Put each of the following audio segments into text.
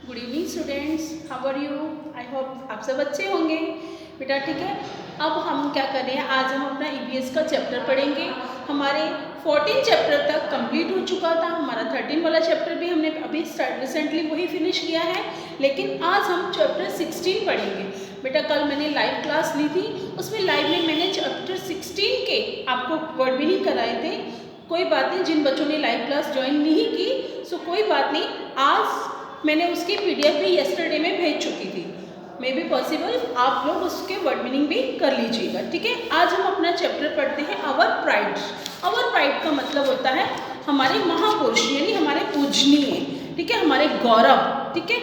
Good evening students, how are you? I hope आप सब अच्छे होंगे बेटा। ठीक है, अब हम क्या कर रहे हैं, आज हम अपना ईवीएस का चैप्टर पढ़ेंगे। हमारे 14 चैप्टर तक कंप्लीट हो चुका था। हमारा 13 वाला चैप्टर भी हमने अभी रिसेंटली वही फिनिश किया है, लेकिन आज हम चैप्टर 16 पढ़ेंगे बेटा। कल मैंने लाइव क्लास ली थी, उसमें लाइव में मैंने चैप्टर 16 के आपको वर्ड मीनिंग कराए थे। कोई बात नहीं, जिन बच्चों ने लाइव क्लास ज्वाइन नहीं की सो कोई बात नहीं, आज मैंने उसकी पीडीएफ भी येस्टरडे में भेज चुकी थी। मे बी पॉसिबल आप लोग उसके वर्ड मीनिंग भी कर लीजिएगा। ठीक है, आज हम अपना चैप्टर पढ़ते हैं अवर प्राइड। अवर प्राइड का मतलब होता है हमारे महापुरुष, यानी हमारे पूजनीय, ठीक है, हमारे गौरव। ठीक है,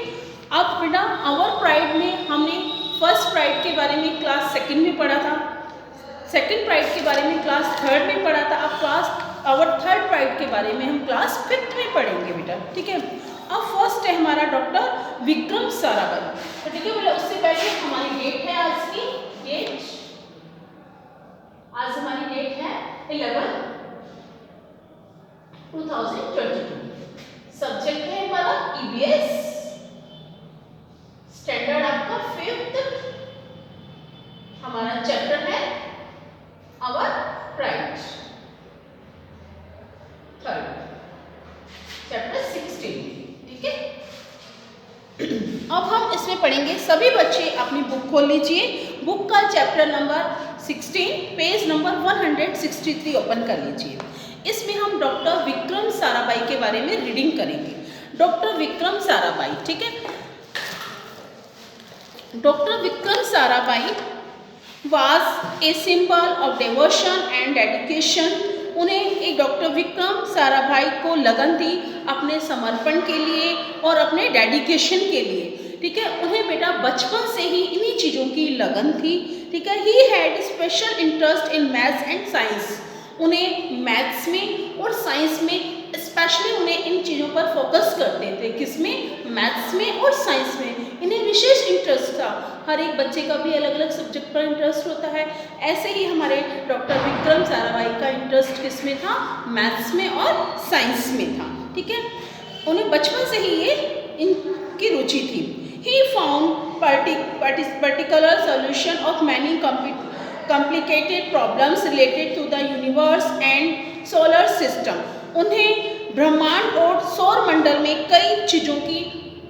अब बेटा अवर प्राइड में हमने फर्स्ट प्राइड के बारे में क्लास सेकंड में पढ़ा था, सेकंड प्राइड के बारे में क्लास थर्ड में पढ़ा था। अब क्लास अवर थर्ड प्राइड के बारे में हम क्लास फिफ्थ में पढ़ेंगे बेटा। ठीक है, अब फर्स्ट है हमारा डॉक्टर विक्रम साराभाई। तो ठीक है बेटा, उससे पहले हमारी डेट है आज की, डेट आज हमारी डेट है 11/2022। सब्जेक्ट है हमारा ईवीएस, स्टैंडर्ड आपका 5th। हमारा चैप्टर है अवर प्राइड, थर्ड चैप्टर 16। ठीक है, अब हम इसमें पढ़ेंगे। सभी बच्चे अपनी बुक खोल लीजिए, बुक का chapter number 16 page number 163 open कर लीजिए। इसमें हम डॉक्टर विक्रम साराभाई के बारे में रीडिंग करेंगे। डॉक्टर विक्रम साराभाई, ठीक है, doctor Vikram Sarabhai was a symbol of devotion and dedication. उन्हें एक डॉक्टर विक्रम साराभाई को लगन थी अपने समर्पण के लिए और अपने डेडिकेशन के लिए। ठीक है, उन्हें बेटा बचपन से ही इन्हीं चीज़ों की लगन थी। ठीक है, he had special interest in maths and science. उन्हें मैथ्स में और साइंस में स्पेशली उन्हें इन चीज़ों पर फोकस करते थे। किसमें? मैथ्स में और साइंस में इन्हें विशेष इंटरेस्ट था। हर एक बच्चे का भी अलग अलग सब्जेक्ट पर इंटरेस्ट होता है, ऐसे ही हमारे डॉक्टर विक्रम साराभाई का इंटरेस्ट किसमें था? मैथ्स में और साइंस में था। ठीक है, उन्हें बचपन से ही ये इनकी रुचि थी। He found particular solution of many complicated problems related to the universe and solar system। उन्हें ब्रह्मांड और सौर मंडल में कई चीज़ों की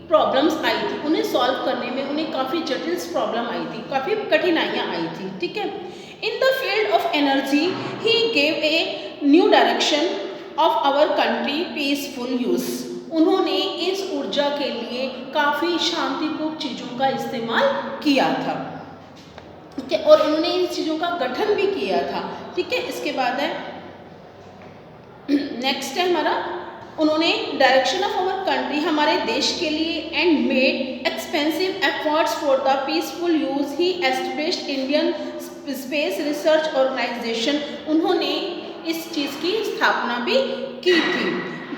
प्रॉब्लम्स आई थी, उन्हें सॉल्व करने में उन्हें काफ़ी जटिल प्रॉब्लम आई थी, काफ़ी कठिनाइयाँ आई थी। ठीक है, in the field of energy he gave a new direction of our country peaceful use. उन्होंने इस ऊर्जा के लिए काफ़ी शांतिपूर्ण चीज़ों का इस्तेमाल किया था। ठीक है, और उन्होंने इन चीज़ों का गठन भी किया था। ठीक है, इसके बाद है नेक्स्ट है हमारा, उन्होंने डायरेक्शन ऑफ आवर कंट्री, हमारे देश के लिए, and made expensive efforts for the peaceful use. He established Indian Space Research Organisation. उन्होंने इस चीज़ की स्थापना भी की थी।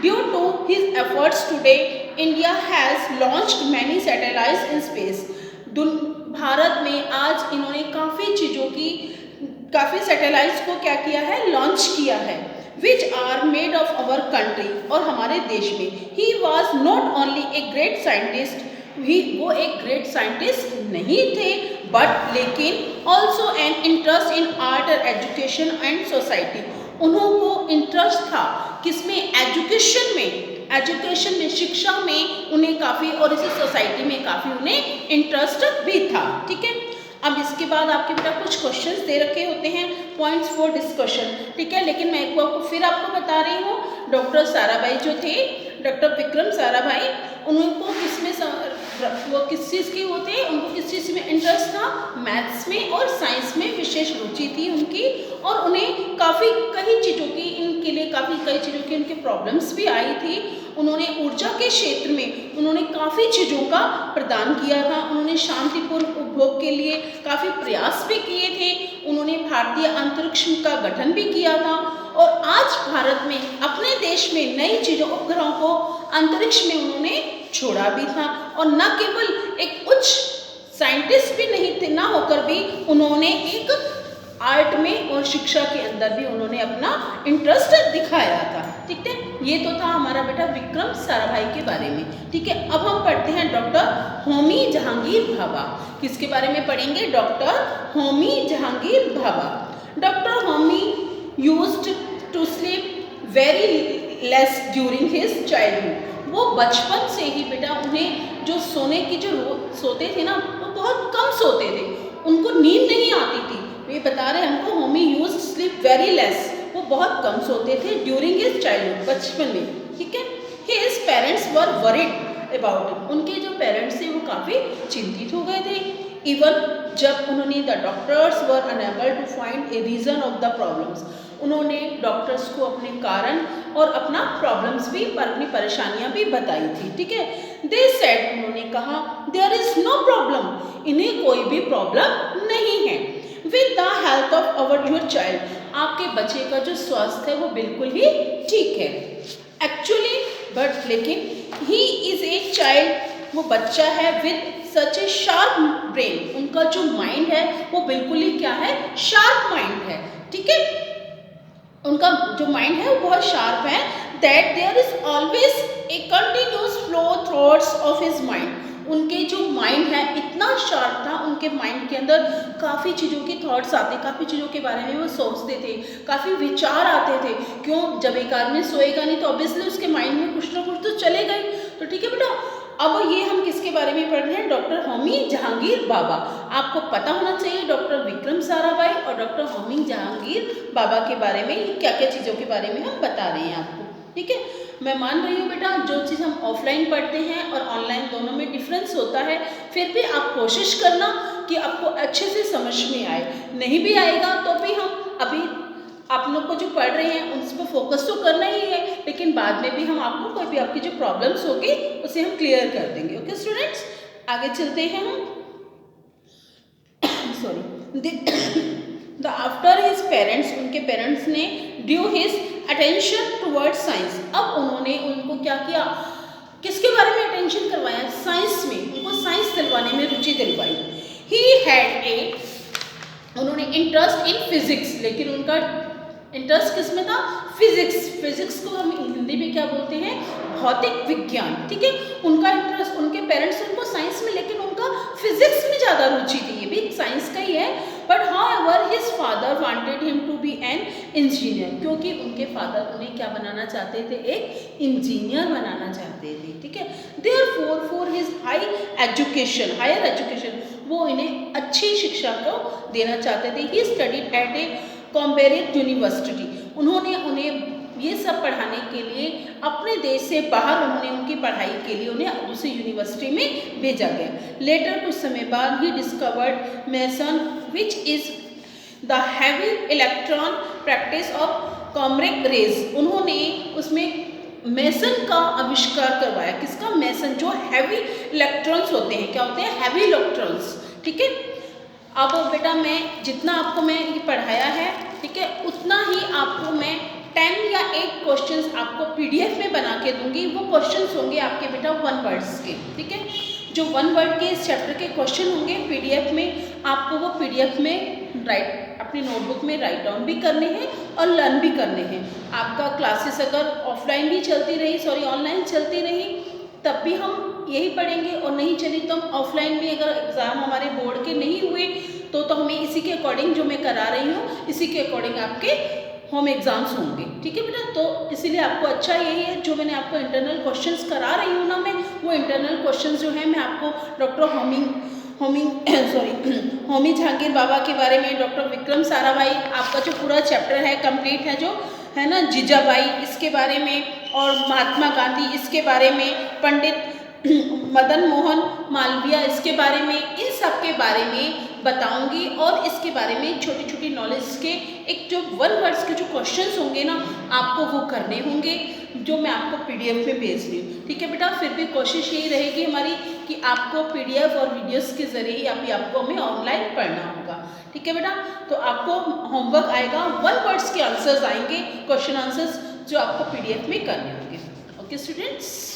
Due to his efforts today India has launched many satellites in space. Bharat में आज इन्होंने काफ़ी चीज़ों की, काफ़ी सैटेलाइट्स को क्या किया है? लॉन्च किया है, which are made of our country, और हमारे देश में। He was not only a great scientist, वो एक ग्रेट साइंटिस्ट नहीं थे, बट लेकिन also an interest in art और एजुकेशन एंड सोसाइटी। उन्होंने इंटरेस्ट था किसमें? एजुकेशन में, एजुकेशन में, शिक्षा में उन्हें काफ़ी, और इसी सोसाइटी में काफ़ी उन्हें इंटरेस्ट भी था। ठीक है, अब इसके बाद आपके बेटा कुछ क्वेश्चंस दे रखे होते हैं, पॉइंट्स फॉर डिस्कशन। ठीक है, लेकिन मैं एक बार फिर आपको बता रही हूँ, डॉक्टर साराभाई जो थे, डॉक्टर विक्रम साराभाई, उनको किसमें वो किस चीज़ की वो थे? उनको किस चीज़ में इंटरेस्ट था? मैथ्स में और साइंस में विशेष रुचि थी उनकी, और उन्हें काफ़ी कई चीज़ों की, इनके लिए काफ़ी कई चीज़ों की उनके प्रॉब्लम्स भी आई थी। उन्होंने ऊर्जा के क्षेत्र में उन्होंने काफ़ी चीज़ों का प्रदान किया था। उन्होंने शांतिपूर्ण उपभोग के लिए काफ़ी प्रयास भी किए थे। उन्होंने भारतीय अंतरिक्ष का गठन भी किया था, और आज भारत में, अपने देश में नई चीज़ों, उपग्रहों को अंतरिक्ष में उन्होंने छोड़ा भी था। और न केवल एक उच्च साइंटिस्ट भी नहीं थे, ना होकर भी उन्होंने एक आर्ट में और शिक्षा के अंदर भी उन्होंने अपना इंटरेस्ट दिखाया था। ठीक है, ये तो था हमारा बेटा विक्रम साराभाई के बारे में। ठीक है, अब हम पढ़ते हैं डॉक्टर जहांगीर भाभा। किसके बारे में पढ़ेंगे? Doctor Homi Jehangir Bhabha. Doctor Homi used to sleep very less during his childhood. वो बचपन से ही बेटा उन्हें जो सोने की जो सोते थे ना, वो बहुत कम सोते थे, उनको नींद नहीं आती थी। ये बता रहे हमको, Homi used sleep very less, वो बहुत कम सोते थे ड्यूरिंग हिज चाइल्डहुड, बचपन में। ठीक है। His parents were worried about him. उनके जो पेरेंट्स थे वो काफ़ी चिंतित हो गए थे। इवन जब उन्होंने the doctors were unable to find a reason of the problems, उन्होंने डॉक्टर्स को अपने कारण और अपना प्रॉब्लम्स भी, अपनी परेशानियां भी बताई थी। ठीक है। दे सेड, उन्होंने कहा, देयर इज नो प्रॉब्लम, इन्हें कोई भी प्रॉब्लम नहीं है। With the health of our your child, आपके बच्चे का जो स्वास्थ्य है वो बिल्कुल ही ठीक है। एक्चुअली बट लेकिन ही इज ए चाइल्ड, वो बच्चा है with such A sharp brain, उनका जो माइंड है वो बिल्कुल ही क्या है? शार्प माइंड है। ठीक है। उनका जो माइंड है वो बहुत शार्प है। That there is always a continuous flow thoughts of his mind, उनके जो माइंड है इतना शार्प था, उनके माइंड के अंदर काफ़ी चीज़ों के थॉट्स आते, काफ़ी चीज़ों के बारे में वो सोचते थे, काफ़ी विचार आते थे। क्यों? जब एक आदमी सोएगा नहीं तो ऑब्वियसली उसके माइंड में कुछ ना कुछ तो चलेगा ही। तो ठीक है बेटा, अब ये हम किसके बारे में पढ़ रहे हैं? डॉक्टर होमी जहांगीर भाभा। आपको पता होना चाहिए डॉक्टर विक्रम साराभाई और डॉक्टर होमी जहांगीर भाभा के बारे में क्या क्या चीज़ों के बारे में हम बता रहे हैं आपको। ठीक है। मैं मान रही हूँ बेटा, जो चीज़ हम ऑफलाइन पढ़ते हैं और ऑनलाइन दोनों में डिफरेंस होता है, फिर भी आप कोशिश करना कि आपको अच्छे से समझ में आए। नहीं भी आएगा तो भी हम अभी आप लोग को जो पढ़ रहे हैं उस पर फोकस तो करना ही है, लेकिन बाद में भी हम आपको कोई भी आपकी जो प्रॉब्लम्स होगी उसे हम क्लियर कर देंगे। ओके स्टूडेंट्स, आगे चलते हैं हम। Sorry. The after his parents, उनके पेरेंट्स ने due his attention towards science, अब उन्होंने उनको क्या किया? किसके बारे में अटेंशन करवाया? साइंस में, उनको साइंस दिलवाने में रुचि दिलवाई। ही हैड ए, उन्होंने इंटरेस्ट इन फिजिक्स, लेकिन उनका इंटरेस्ट किस में था? फिजिक्स। फिजिक्स को हम हिंदी में क्या बोलते हैं? भौतिक विज्ञान। ठीक है। उनका इंटरेस्ट, उनके पेरेंट्स उनको साइंस में, लेकिन उनका फिजिक्स में ज़्यादा रुचि थी, ये भी साइंस का ही है। But however his father wanted him to be an engineer, क्योंकि उनके फादर उन्हें क्या बनाना चाहते थे? एक इंजीनियर बनाना चाहते थे। ठीक है। Therefore for his high education, higher education, वो इन्हें अच्छी शिक्षा को देना चाहते थे। He studied at a Cambridge university, उन्होंने उन्हें ये सब पढ़ाने के लिए अपने देश से बाहर, उन्होंने उनकी पढ़ाई के लिए उन्हें दूसरी यूनिवर्सिटी में भेजा गया। लेटर, कुछ समय बाद, he discovered meson which is the heavy electron practice of cosmic rays, उन्होंने उसमें मेसन का आविष्कार करवाया। किसका? मेसन। जो हैवी इलेक्ट्रॉन्स होते हैं, क्या होते हैं? Heavy electrons. ठीक है। अब बेटा मैं जितना आपको मैं ये पढ़ाया है, ठीक है, उतना ही आपको मैं 10 या 8 क्वेश्चंस आपको पीडीएफ में बना के दूंगी। वो क्वेश्चंस होंगे आपके बेटा 1 वर्ड्स के। ठीक है। जो 1 वर्ड के इस चैप्टर के क्वेश्चन होंगे पीडीएफ में, आपको वो पीडीएफ में अपनी नोटबुक में राइट डाउन भी करने हैं और लर्न भी करने हैं। आपका क्लासेस अगर ऑफलाइन भी चलती रही, ऑनलाइन चलती रही, तब भी हम यही पढ़ेंगे, और नहीं चली तो हम ऑफलाइन में, अगर एग्ज़ाम हमारे बोर्ड के नहीं हुए तो हमें इसी के अकॉर्डिंग, जो मैं करा रही हूँ इसी के अकॉर्डिंग आपके होम एग्ज़ाम्स होंगे। ठीक है बेटा। तो इसीलिए आपको अच्छा यही है, जो मैंने आपको इंटरनल क्वेश्चंस करा रही हूँ ना मैं, वो इंटरनल क्वेश्चंस जो है मैं आपको डॉक्टर होमी जहांगीर भाभा के बारे में, डॉक्टर विक्रम साराभाई, आपका जो पूरा चैप्टर है कंप्लीट है, जो है ना, जीजाबाई, इसके बारे में, और महात्मा गांधी, इसके बारे में, पंडित मदन मोहन मालवीय, इसके बारे में, इन सब के बारे में बताऊंगी। और इसके बारे में छोटी छोटी नॉलेज के एक जो 1 वर्ड्स के जो क्वेश्चंस होंगे ना, आपको वो करने होंगे, जो मैं आपको पीडीएफ में भेज रही हूँ। ठीक है बेटा। फिर भी कोशिश यही रहेगी हमारी कि आपको पीडीएफ और वीडियोस के जरिए ही आपको हमें ऑनलाइन पढ़ना होगा। ठीक है बेटा। तो आपको होमवर्क आएगा, 1 वर्ड्स के आंसर्स आएंगे, क्वेश्चन आंसर्स, जो आपको पीडीएफ में करने होंगे। Okay students.